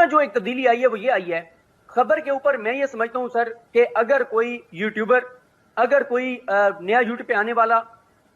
جو ایک تبدیلی آئی ہے وہ یہ آئی ہے خبر کے اوپر. میں یہ سمجھتا ہوں سر کہ اگر کوئی یوٹیوبر, اگر کوئی نیا یوٹیوب پہ آنے والا,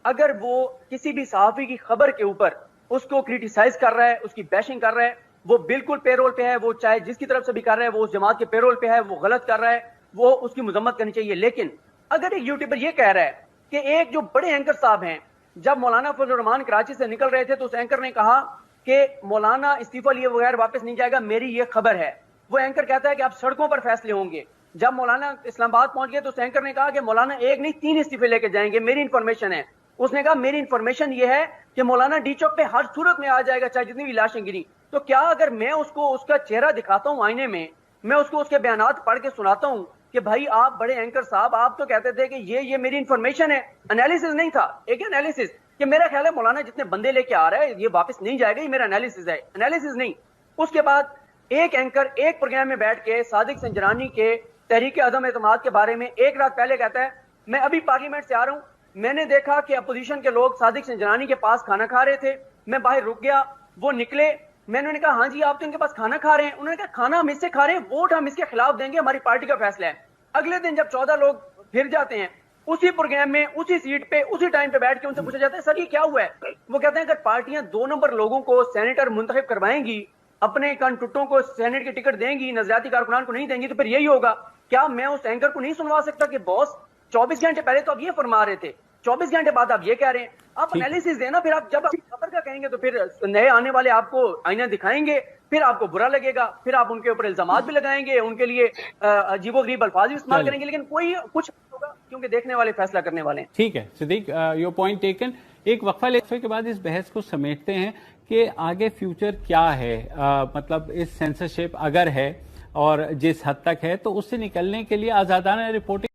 اگر وہ کسی بھی صحافی کی خبر کے اوپر اس کو کریٹیسائز کر رہا ہے, اس کی بیشنگ کر رہا ہے, وہ بالکل پے رول پہ ہے, وہ چاہے جس کی طرف سے بھی کر رہا ہے, وہ اس جماعت کے پے رول پہ ہے, وہ غلط کر رہا ہے, وہ اس کی مذمت کرنی چاہیے. لیکن اگر ایک یوٹیوبر یہ کہہ رہا ہے کہ ایک جو بڑے اینکر صاحب ہیں, جب مولانا فضل الرحمان کراچی سے نکل رہے تھے تو اس اینکر نے کہا کہ مولانا استعفیٰ لیے بغیر واپس نہیں جائے گا, میری یہ خبر ہے. وہ اینکر کہتا ہے کہ اب سڑکوں پر فیصلے ہوں گے. جب مولانا اسلام آباد پہنچ گئے تو اس اینکر نے کہا کہ مولانا ایک نہیں 3 استعفے لے کے جائیں گے, میری انفارمیشن ہے. اس نے کہا میری انفارمیشن یہ ہے کہ مولانا ڈی چوک پہ ہر صورت میں آ جائے گا, چاہے جتنی بھی لاشیں گری. تو کیا اگر میں اس کو اس کا چہرہ دکھاتا ہوں آئینے میں, میں اس کو اس کے بیانات پڑھ کے سناتا ہوں کہ بھائی آپ بڑے اینکر صاحب, آپ تو کہتے تھے کہ یہ میری انفارمیشن ہے, انالیسز نہیں تھا, ایک انالیسز کہ میرا خیال ہے مولانا جتنے بندے لے کے آ رہا ہے یہ واپس نہیں جائے گا, یہ میرا انالیسز ہے, انالیسز نہیں. اس کے بعد ایک اینکر ایک پروگرام میں بیٹھ کے صادق سنجرانی کے تحریک عدم اعتماد کے بارے میں ایک رات پہلے کہتا ہے میں ابھی پارلیمنٹ سے آ رہا ہوں, میں نے دیکھا کہ اپوزیشن کے لوگ صادق سنجرانی کے پاس کھانا کھا رہے تھے, میں باہر رک گیا, وہ نکلے, میں نے کہا ہاں جی آپ تو ان کے پاس کھانا کھا رہے ہیں. انہوں نے کہا کھانا ہم اس سے کھا رہے ہیں, ووٹ ہم اس کے خلاف دیں گے, ہماری پارٹی کا فیصلہ ہے. اگلے دن جب 14 لوگ پھر جاتے ہیں اسی پروگرام میں, اسی سیٹ پہ, اسی ٹائم پہ بیٹھ کے ان سے پوچھا جاتا ہے سر یہ کیا ہوا ہے. وہ کہتے ہیں اگر پارٹیاں 2 نمبر لوگوں کو سینیٹر منتخب کروائیں گی, اپنے کنٹوٹوں کو سینیٹ کی ٹکٹ دیں گی, نظریاتی کارکنان کو نہیں دیں گی, تو پھر یہی ہوگا. کیا میں اس اینکر کو نہیں سنوا سکتا کہ باس 24 گھنٹے پہلے تو آپ یہ فرما رہے تھے, 24 گھنٹے بعد آپ یہ کہہ رہے ہیں. آپ انالیسز دینا, پھر آپ جب آپ خبر کا کہیں گے تو پھر نئے آنے والے آپ کو آئینہ دکھائیں گے, پھر آپ کو برا لگے گا, پھر آپ ان کے اوپر الزامات بھی لگائیں گے, ان کے لیے عجیب و غریب الفاظ بھی استعمال کریں گے, لیکن کوئی کچھ نہیں ہوگا کیونکہ دیکھنے والے فیصلہ کرنے والے ہیں. ٹھیک ہے صدیق, یور پوائنٹ ٹیکن. ایک وقفے کے بعد اس بحث کو سمیٹتے ہیں کہ آگے فیوچر کیا ہے. مطلب اس سینسرشپ اگر ہے اور جس حد تک ہے تو اس سے نکلنے کے لیے آزادانہ رپورٹنگ